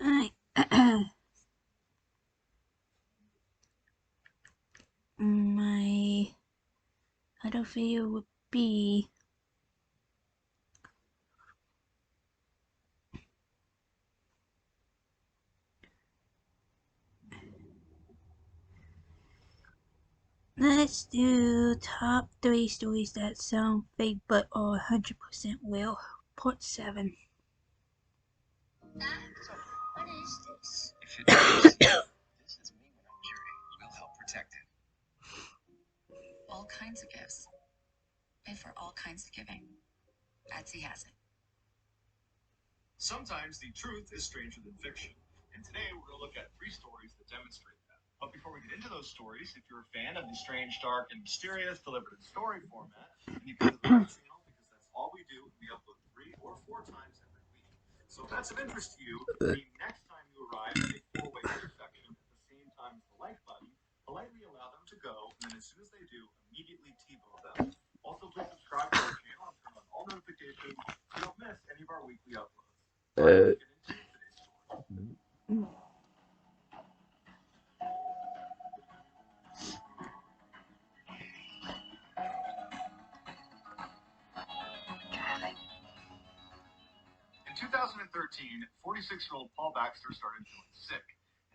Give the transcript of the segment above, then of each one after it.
I my other video would be let's do top 3 stories that sound fake but are 100% real. Part 7. So, what is this? If it is, this is me when I'm curing. We'll help protect it. All kinds of gifts. Made for all kinds of giving. Etsy has it. Sometimes the truth is stranger than fiction, and today we're going to look at 3 stories that demonstrate that. But before we get into those stories, if you're a fan of the strange, dark, and mysterious delivered in story format, then you've come to the right channel because that's all we do, and we upload 3 or 4 times every week. So if that's of interest to you, the next time you arrive at a 4-way intersection at the same time as the like button, politely allow them to go, and then as soon as they do, immediately T-bone them. Also, please subscribe to our channel and turn on all notifications so you don't miss any of our weekly uploads. Let's get into today's story. In 2013, 46-year-old Paul Baxter started feeling sick,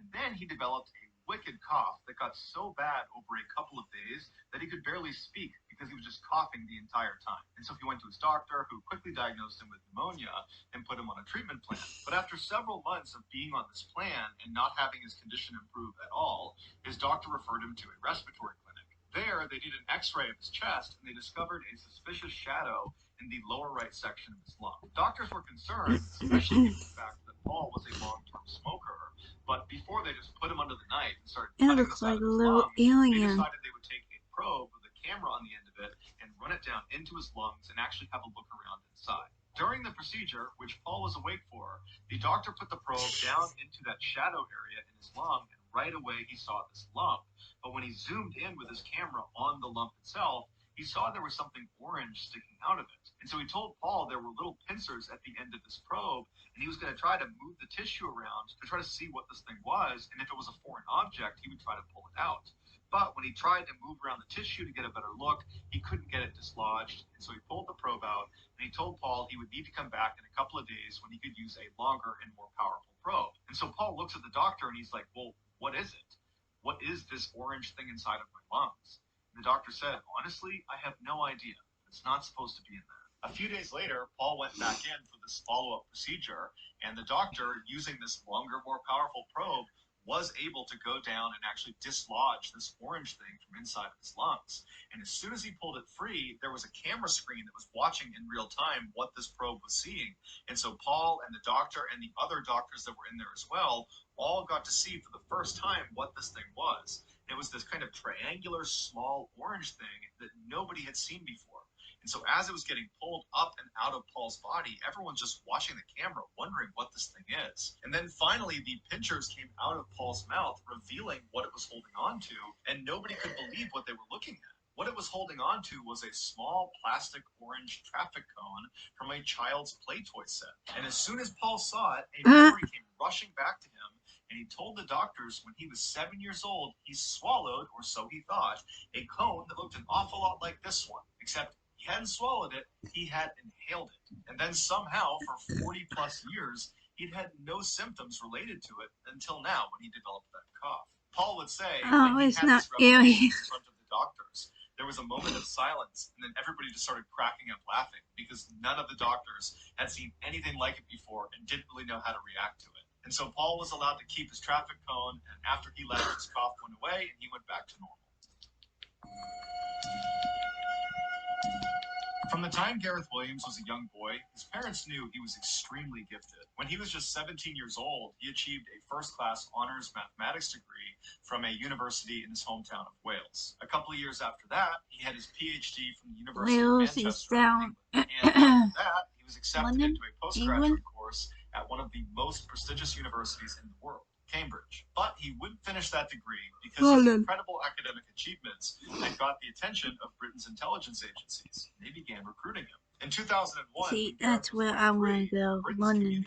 and then he developed a wicked cough that got so bad over a couple of days that he could barely speak because he was just coughing the entire time. And so he went to his doctor, who quickly diagnosed him with pneumonia and put him on a treatment plan. But after several months of being on this plan and not having his condition improve at all, his doctor referred him to a respiratory clinic. There, they did an x-ray of his chest, and they discovered a suspicious shadow in the lower right section of his lung. Doctors were concerned, especially given the fact that Paul was a long-term smoker, but before they just put him under the knife and started It cutting looks this out like of a his little lungs, they alien. decided they would take a probe with a camera on the end of it and run it down into his lungs and actually have a look around inside. During the procedure, which Paul was awake for, the doctor put the probe down into that shadow area in his lung, and right away he saw this lump. But when he zoomed in with his camera on the lump itself, he saw there was something orange sticking out of it. And so he told Paul there were little pincers at the end of this probe, and he was going to try to move the tissue around to try to see what this thing was, and if it was a foreign object, he would try to pull it out. But when he tried to move around the tissue to get a better look, he couldn't get it dislodged, and so he pulled the probe out, and he told Paul he would need to come back in a couple of days when he could use a longer and more powerful probe. And so Paul looks at the doctor, and he's like, well, what is it? What is this orange thing inside of my lungs? The doctor said, honestly, I have no idea. It's not supposed to be in there. A few days later, Paul went back in for this follow-up procedure, and the doctor, using this longer, more powerful probe, was able to go down and actually dislodge this orange thing from inside of his lungs. And as soon as he pulled it free, there was a camera screen that was watching in real time what this probe was seeing. And so Paul and the doctor and the other doctors that were in there as well all got to see for the first time what this thing was. It was this kind of triangular, small orange thing that nobody had seen before. And so as it was getting pulled up and out of Paul's body, everyone's just watching the camera, wondering what this thing is. And then finally, the pinchers came out of Paul's mouth, revealing what it was holding on to, and nobody could believe what they were looking at. What it was holding on to was a small plastic orange traffic cone from a child's play toy set. And as soon as Paul saw it, a memory came rushing back to him, and he told the doctors when he was 7 years old, he swallowed, or so he thought, a cone that looked an awful lot like this one, except he hadn't swallowed it, he had inhaled it. And then somehow, for 40 plus years, he'd had no symptoms related to it until now when he developed that cough. Paul would say, Oh, when he it's had not this revelation alien. in front of the doctors, there was a moment of silence, and then everybody just started cracking up laughing because none of the doctors had seen anything like it before and didn't really know how to react to it. And so Paul was allowed to keep his traffic cone, and after he left, his cough went away, and he went back to normal. From the time Gareth Williams was a young boy, his parents knew he was extremely gifted. When he was just 17 years old, he achieved a first-class honors mathematics degree from a university in his hometown of Wales. A couple of years after that, he had his PhD from the University of Wales is Manchester, down. England. And after that, he was accepted London? into a postgraduate course at one of the most prestigious universities in the world, Cambridge. But he wouldn't finish that degree because his incredible academic achievements had got the attention of Britain's intelligence agencies. They began recruiting him. In 2001, See, that's where I want to go. London.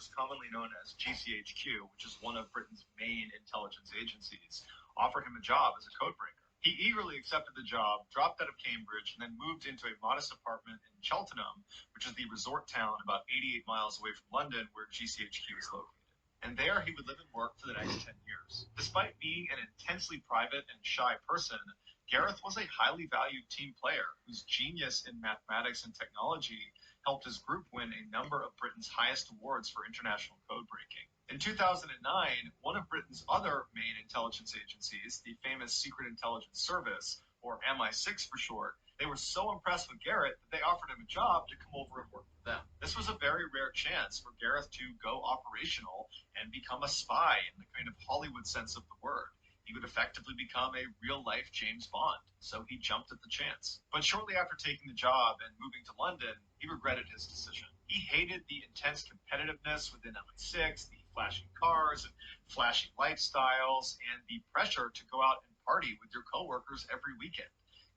headquarters, commonly known as GCHQ, which is one of Britain's main intelligence agencies, offered him a job as a codebreaker. He eagerly accepted the job, dropped out of Cambridge, and then moved into a modest apartment in Cheltenham, which is the resort town about 88 miles away from London, where GCHQ is located. And there he would live and work for the next 10 years. Despite being an intensely private and shy person, Gareth was a highly valued team player whose genius in mathematics and technology helped his group win a number of Britain's highest awards for international code breaking. In 2009, one of Britain's other main intelligence agencies, the famous Secret Intelligence Service, or MI6 for short, they were so impressed with Gareth that they offered him a job to come over and work for them. This was a very rare chance for Gareth to go operational and become a spy in the kind of Hollywood sense of the word. He would effectively become a real-life James Bond, so he jumped at the chance. But shortly after taking the job and moving to London, he regretted his decision. He hated the intense competitiveness within MI6, the flashing cars and flashy lifestyles, and the pressure to go out and party with your coworkers every weekend.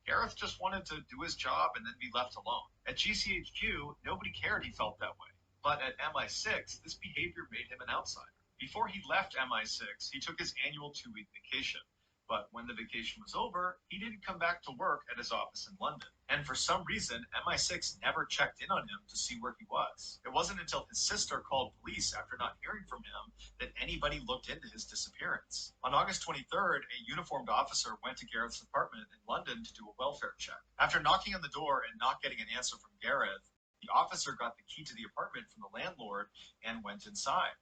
Gareth just wanted to do his job and then be left alone. At GCHQ, nobody cared he felt that way. But at MI6, this behavior made him an outsider. Before he left MI6, he took his annual 2-week vacation. But when the vacation was over, he didn't come back to work at his office in London. And for some reason, MI6 never checked in on him to see where he was. It wasn't until his sister called police after not hearing from him that anybody looked into his disappearance. On August 23rd, a uniformed officer went to Gareth's apartment in London to do a welfare check. After knocking on the door and not getting an answer from Gareth, the officer got the key to the apartment from the landlord and went inside.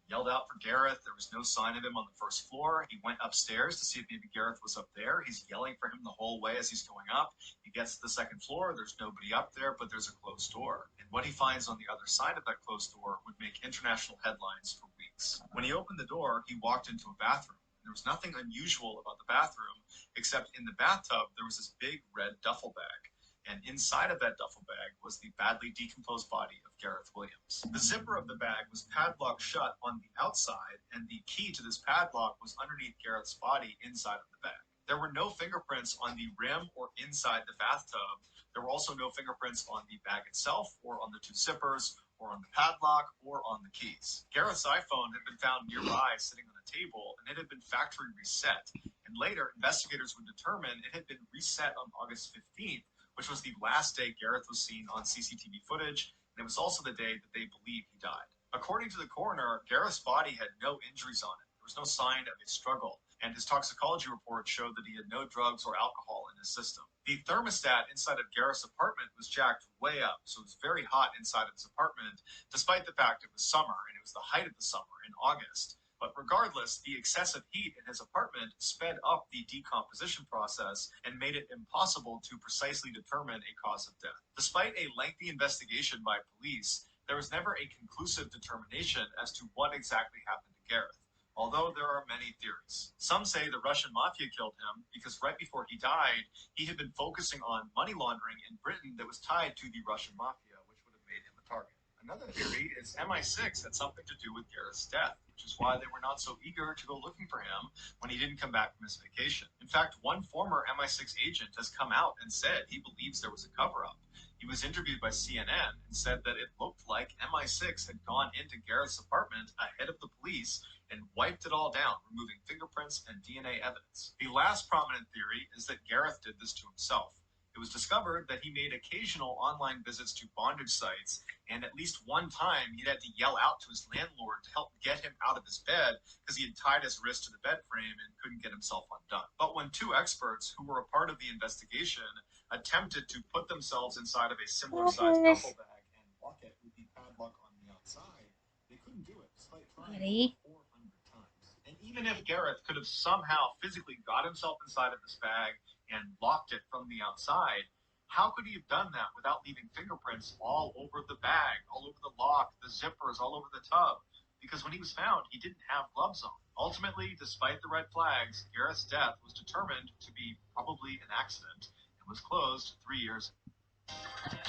Yelled out for Gareth. There was no sign of him on the first floor. He went upstairs to see if maybe Gareth was up there. He's yelling for him the whole way as he's going up. He gets to the second floor. There's nobody up there, but there's a closed door. And what he finds on the other side of that closed door would make international headlines for weeks. When he opened the door, he walked into a bathroom. There was nothing unusual about the bathroom, except in the bathtub, there was this big red duffel bag. And inside of that duffel bag was the badly decomposed body of Gareth Williams. The zipper of the bag was padlocked shut on the outside, and the key to this padlock was underneath Gareth's body inside of the bag. There were no fingerprints on the rim or inside the bathtub. There were also no fingerprints on the bag itself, or on the two zippers, or on the padlock, or on the keys. Gareth's iPhone had been found nearby sitting on a table, and it had been factory reset. And later, investigators would determine it had been reset on August 15th, which was the last day Gareth was seen on CCTV footage, and it was also the day that they believe he died. According to the coroner, Gareth's body had no injuries on it. There was no sign of a struggle, and his toxicology report showed that he had no drugs or alcohol in his system. The thermostat inside of Gareth's apartment was jacked way up, so it was very hot inside of his apartment, despite the fact it was summer, and it was the height of the summer in August. But regardless, the excessive heat in his apartment sped up the decomposition process and made it impossible to precisely determine a cause of death. Despite a lengthy investigation by police, there was never a conclusive determination as to what exactly happened to Gareth, although there are many theories. Some say the Russian mafia killed him because right before he died, he had been focusing on money laundering in Britain that was tied to the Russian mafia, which would have made him a target. Another theory is MI6 had something to do with Gareth's death, which is why they were not so eager to go looking for him when he didn't come back from his vacation. In fact, one former MI6 agent has come out and said he believes there was a cover-up. He was interviewed by CNN and said that it looked like MI6 had gone into Gareth's apartment ahead of the police and wiped it all down, removing fingerprints and DNA evidence. The last prominent theory is that Gareth did this to himself. It was discovered that he made occasional online visits to bondage sites, and at least one time he'd had to yell out to his landlord to help get him out of his bed because he had tied his wrist to the bed frame and couldn't get himself undone. But when two experts who were a part of the investigation attempted to put themselves inside of a similar-sized duffel bag and lock it with the padlock on the outside, they couldn't do it despite trying 400 times. And even if Gareth could have somehow physically got himself inside of this bag and locked it from the outside, how could he have done that without leaving fingerprints all over the bag, all over the lock, the zippers, all over the tub? Because when he was found, he didn't have gloves on. Ultimately, despite the red flags, Gareth's death was determined to be probably an accident and was closed 3 years.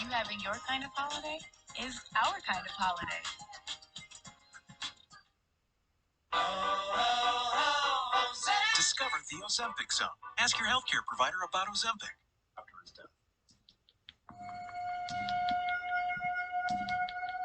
You having your kind of holiday is our kind of holiday. Discover the Ozempic Zone. Ask your healthcare provider about Ozempic. After his death.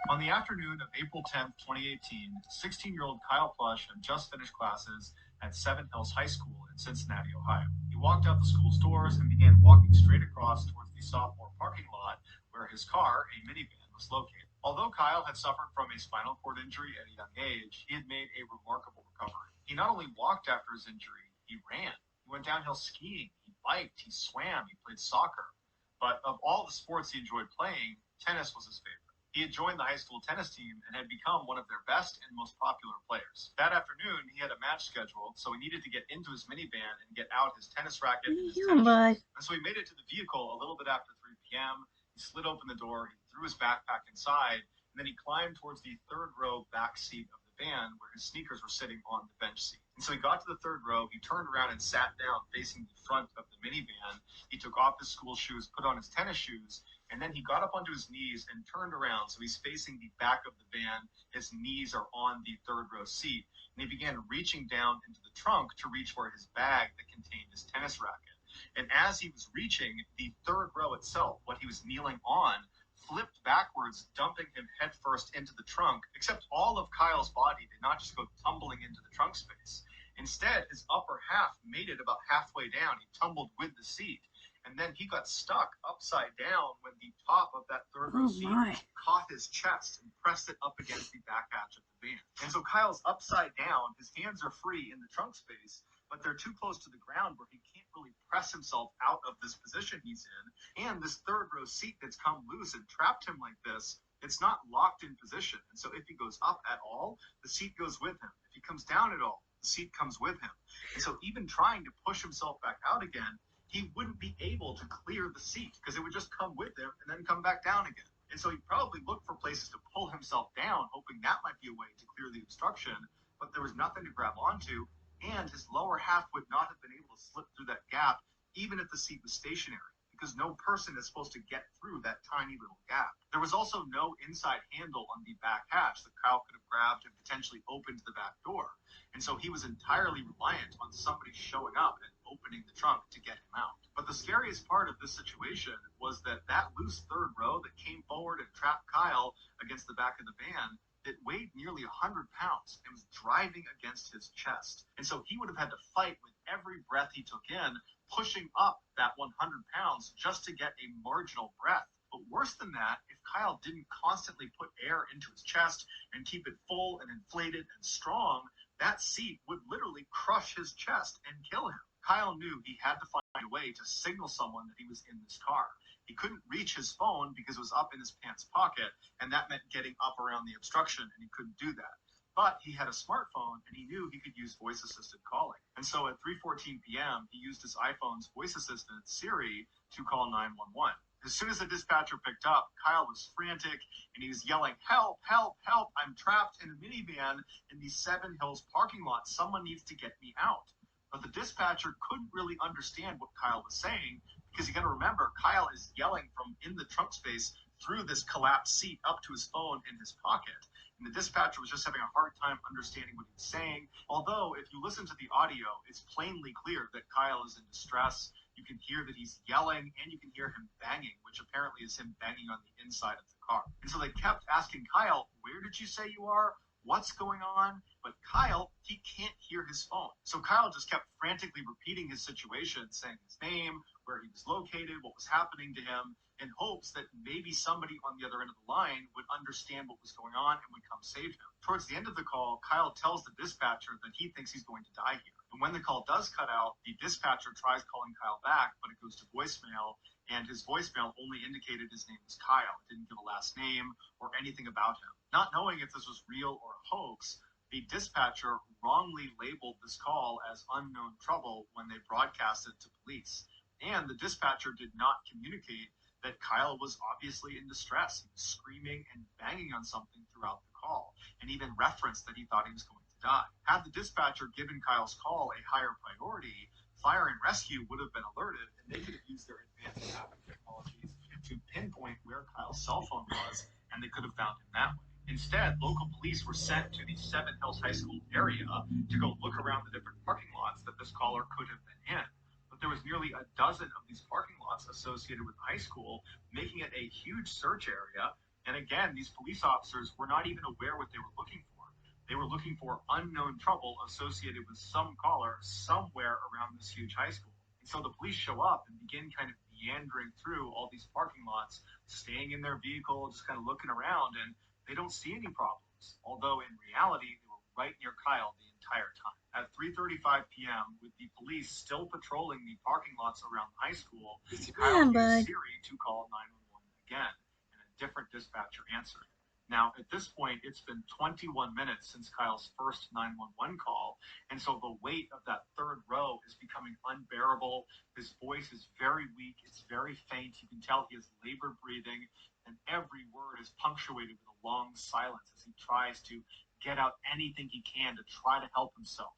On the afternoon of April 10th, 2018, 16-year-old Kyle Plush had just finished classes at Seven Hills High School in Cincinnati, Ohio. He walked out the school's doors and began walking straight across towards the sophomore parking lot where his car, a minivan, was located. Although Kyle had suffered from a spinal cord injury at a young age, he had made a remarkable recovery. He not only walked after his injury, he ran. He went downhill skiing, he biked, he swam, he played soccer. But of all the sports he enjoyed playing, tennis was his favorite. He had joined the high school tennis team and had become one of their best and most popular players. That afternoon, he had a match scheduled, so he needed to get into his minivan and get out his tennis racket and his tennis shoes. And so he made it to the vehicle a little bit after 3 p.m. He slid open the door, he threw his backpack inside, and then he climbed towards the third row back seat of the van where his sneakers were sitting on the bench seat. And so he got to the third row, he turned around and sat down facing the front of the minivan. He took off his school shoes, put on his tennis shoes, and then he got up onto his knees and turned around. So he's facing the back of the van. His knees are on the third row seat. And he began reaching down into the trunk to reach for his bag that contained his tennis racket. And as he was reaching, the third row itself, what he was kneeling on, flipped backwards, dumping him headfirst into the trunk, except all of Kyle's body did not just go tumbling into the trunk space. Instead, his upper half made it about halfway down. He tumbled with the seat. And then he got stuck upside down when the top of that third row seat caught his chest and pressed it up against the back hatch of the van. And so Kyle's upside down, his hands are free in the trunk space, but they're too close to the ground where he can't really press himself out of this position he's in. And this third row seat that's come loose and trapped him like this, it's not locked in position. And so if he goes up at all, the seat goes with him. If he comes down at all, the seat comes with him. And so even trying to push himself back out again, he wouldn't be able to clear the seat because it would just come with him and then come back down again. And so he probably looked for places to pull himself down, hoping that might be a way to clear the obstruction, but there was nothing to grab onto, and his lower half would not have been able to slip through that gap, even if the seat was stationary, because no person is supposed to get through that tiny little gap. There was also no inside handle on the back hatch that Kyle could have grabbed and potentially opened the back door. And so he was entirely reliant on somebody showing up and opening the trunk to get him out. But the scariest part of this situation was that loose third row that came forward and trapped Kyle against the back of the van, it weighed nearly 100 pounds and was driving against his chest. And so he would have had to fight with every breath he took in, pushing up that 100 pounds just to get a marginal breath. But worse than that, if Kyle didn't constantly put air into his chest and keep it full and inflated and strong, that seat would literally crush his chest and kill him. Kyle knew he had to find a way to signal someone that he was in this car. He couldn't reach his phone because it was up in his pants pocket, and that meant getting up around the obstruction, and he couldn't do that. But he had a smartphone, and he knew he could use voice-assisted calling. And so at 3:14 p.m., he used his iPhone's voice assistant, Siri, to call 911. As soon as the dispatcher picked up, Kyle was frantic, and he was yelling, "Help, help, help, I'm trapped in a minivan in the Seven Hills parking lot. Someone needs to get me out." But the dispatcher couldn't really understand what Kyle was saying, because you got to remember, Kyle is yelling from in the trunk space through this collapsed seat up to his phone in his pocket. And the dispatcher was just having a hard time understanding what he was saying. Although, if you listen to the audio, it's plainly clear that Kyle is in distress. You can hear that he's yelling, and you can hear him banging, which apparently is him banging on the inside of the car. And so they kept asking Kyle, "Where did you say you are? What's going on?" But Kyle, he can't hear his phone. So Kyle just kept frantically repeating his situation, saying his name, where he was located, what was happening to him, in hopes that maybe somebody on the other end of the line would understand what was going on and would come save him. Towards the end of the call, Kyle tells the dispatcher that he thinks he's going to die here. And when the call does cut out, the dispatcher tries calling Kyle back, but it goes to voicemail, and his voicemail only indicated his name was Kyle. It didn't give a last name or anything about him. Not knowing if this was real or a hoax, the dispatcher wrongly labeled this call as unknown trouble when they broadcast it to police. And the dispatcher did not communicate that Kyle was obviously in distress. He was screaming and banging on something throughout the call, and even referenced that he thought he was going to die. Had the dispatcher given Kyle's call a higher priority, fire and rescue would have been alerted, and they could have used their advanced mapping technologies to pinpoint where Kyle's cell phone was, and they could have found him that way. Instead, local police were sent to the Seven Hills High School area to go look around the different parking lots that this caller could have been in. But there was nearly a dozen of these parking lots associated with the high school, making it a huge search area. And again, these police officers were not even aware what they were looking for. They were looking for unknown trouble associated with some caller somewhere around this huge high school. And so the police show up and begin kind of meandering through all these parking lots, staying in their vehicle, just kind of looking around, and they don't see any problems. Although in reality, they were right near Kyle the entire time. At 3:35 p.m., with the police still patrolling the parking lots around the high school, Kyle used Siri to call 911 again, and a different dispatcher answered. Now, at this point, it's been 21 minutes since Kyle's first 911 call, and so the weight of that third row is becoming unbearable. His voice is very weak, it's very faint. You can tell he has labored breathing, and every word is punctuated with a long silence as he tries to get out anything he can to try to help himself.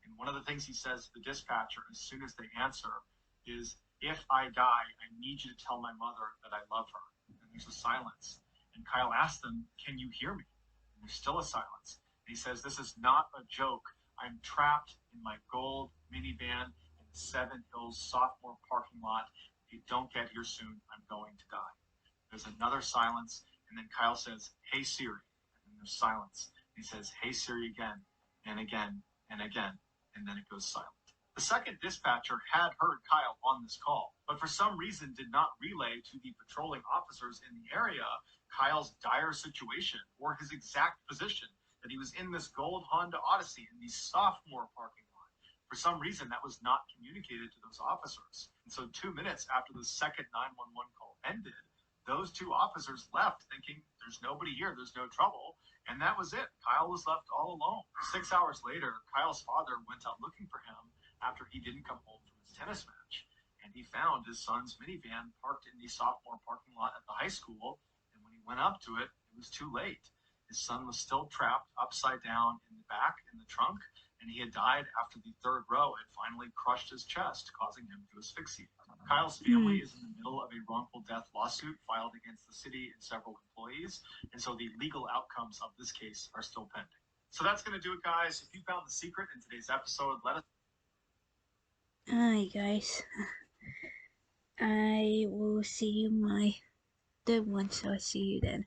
And one of the things he says to the dispatcher as soon as they answer is, "If I die, I need you to tell my mother that I love her." And there's a silence. And Kyle asks them, "Can you hear me?" And there's still a silence. And he says, "This is not a joke. I'm trapped in my gold minivan in the Seven Hills sophomore parking lot. If you don't get here soon, I'm going to die." There's another silence. And then Kyle says, "Hey Siri." And there's silence. He says, "Hey Siri" again and again and again. And then it goes silent. The second dispatcher had heard Kyle on this call, but for some reason did not relay to the patrolling officers in the area Kyle's dire situation or his exact position, that he was in this gold Honda Odyssey in the sophomore parking lot. For some reason, that was not communicated to those officers. And so 2 minutes after the second 911 call ended, those two officers left thinking there's nobody here, there's no trouble. And that was it. Kyle was left all alone. 6 hours later, Kyle's father went out looking for him after he didn't come home from his tennis match. And he found his son's minivan parked in the sophomore parking lot at the high school. And when he went up to it, it was too late. His son was still trapped upside down in the back in the trunk, and he had died after the third row had finally crushed his chest, causing him to asphyxiate. Kyle's family is in the middle of a wrongful death lawsuit filed against the city and several employees, and so the legal outcomes of this case are still pending. So that's going to do it, guys. If you found the secret in today's episode, let us. Alright, guys. I will see you my third one, so I'll see you then.